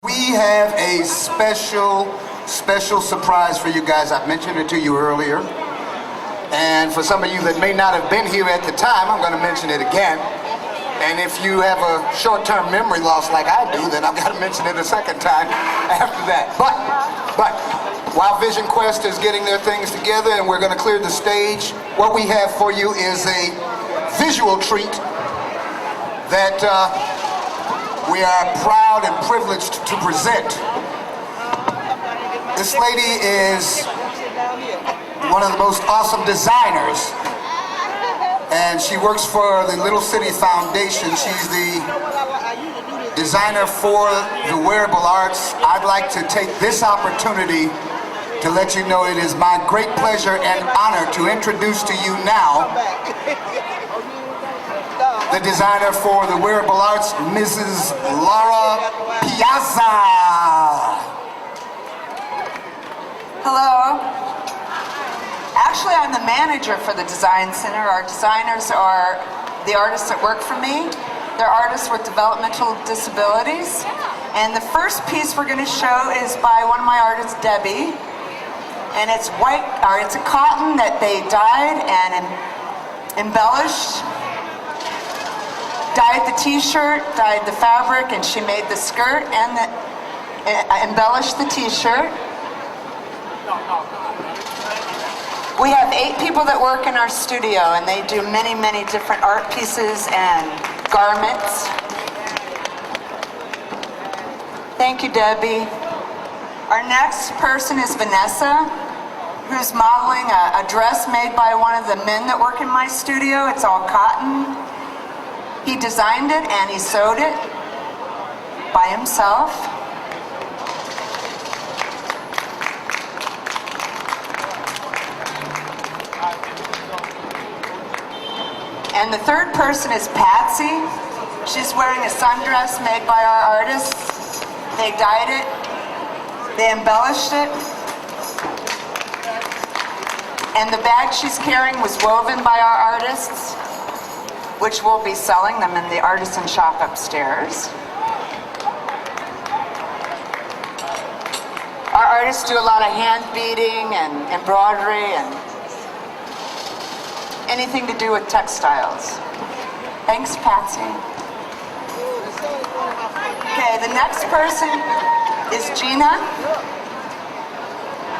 We have a special surprise for you guys. I mentioned it to you earlier. And for some of you that may not have been here at the time, I'm going to mention it again. And if you have a short-term memory loss like I do, then I've got to mention it a second time after that. But while Vision Quest is getting their things together and we're going to clear the stage, what we have for you is a visual treat that we are proud and privileged to present. This lady is one of the most awesome designers, and she works for the Little City Foundation. She's the designer for the wearable arts. I'd like to take this opportunity to let you know it is my great pleasure and honor to introduce to you now the designer for the wearable arts, Mrs. Laura Piazza. Hello. Actually, I'm the manager for the Design Center. Our designers are the artists that work for me. They're artists with developmental disabilities. And the first piece we're going to show is by one of my artists, Debbie. And it's it's a cotton that they dyed and embellished. Dyed the t-shirt, dyed the fabric, and she made the skirt and embellished the t-shirt. We have 8 people that work in our studio, and they do many, many different art pieces and garments. Thank you, Debbie. Our next person is Vanessa, who's modeling a dress made by one of the men that work in my studio. It's all cotton. He designed it and he sewed it by himself. And the third person is Patsy. She's wearing a sundress made by our artists. They dyed it, they embellished it, and the bag she's carrying was woven by our artists, which we'll be selling them in the artisan shop upstairs. Our artists do a lot of hand beading and embroidery and anything to do with textiles. Thanks, Patsy. Okay, the next person is Gina.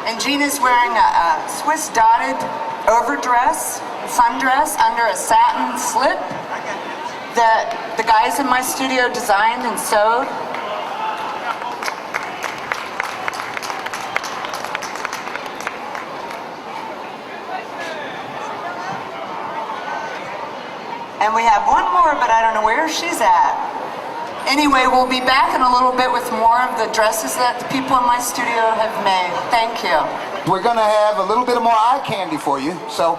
And Gina's wearing a Swiss dotted overdress, sundress under a satin slip that the guys in my studio designed and sewed. And we have one more, but I don't know where she's at. Anyway, we'll be back in a little bit with more of the dresses that the people in my studio have made. Thank you. We're going to have a little bit more eye candy for you, so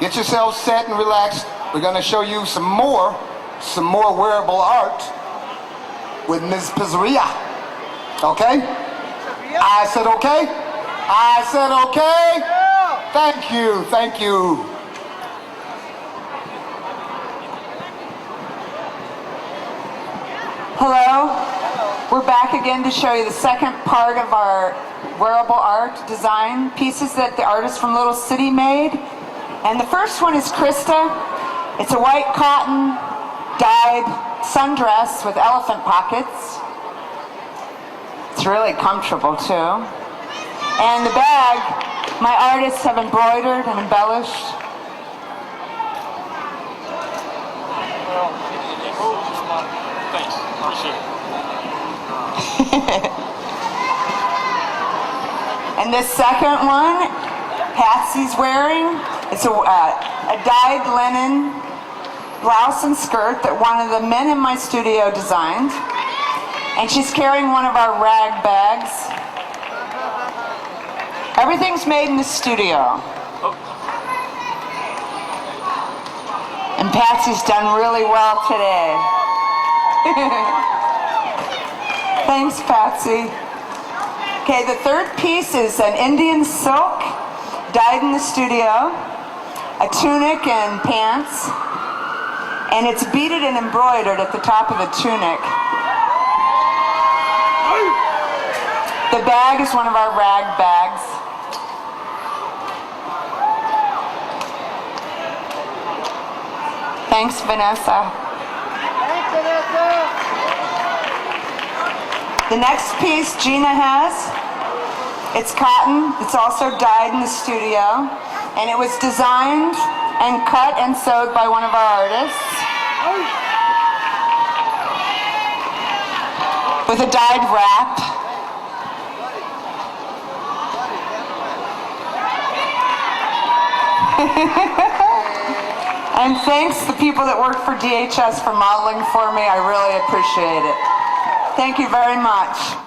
get yourselves set and relaxed. We're going to show you some more wearable art with Ms. Pizzeria. Okay? I said okay? I said okay? Thank you, thank you. Hello. We're back again to show you the second part of our wearable art design pieces that the artists from Little City made. And the first one is Krista. It's a white cotton dyed sundress with elephant pockets. It's really comfortable too. And the bag, my artists have embroidered and embellished. Thanks, appreciate it. And this second one, Patsy's wearing, it's a dyed linen blouse and skirt that one of the men in my studio designed. And she's carrying one of our rag bags. Everything's made in the studio. And Patsy's done really well today. Thanks, Patsy. Okay, the third piece is an Indian silk dyed in the studio, a tunic and pants, and it's beaded and embroidered at the top of the tunic. The bag is one of our rag bags. Thanks, Vanessa. The next piece Gina has, it's cotton. It's also dyed in the studio. And it was designed and cut and sewed by one of our artists with a dyed wrap. And thanks to the people that work for DHS for modeling for me. I really appreciate it. Thank you very much.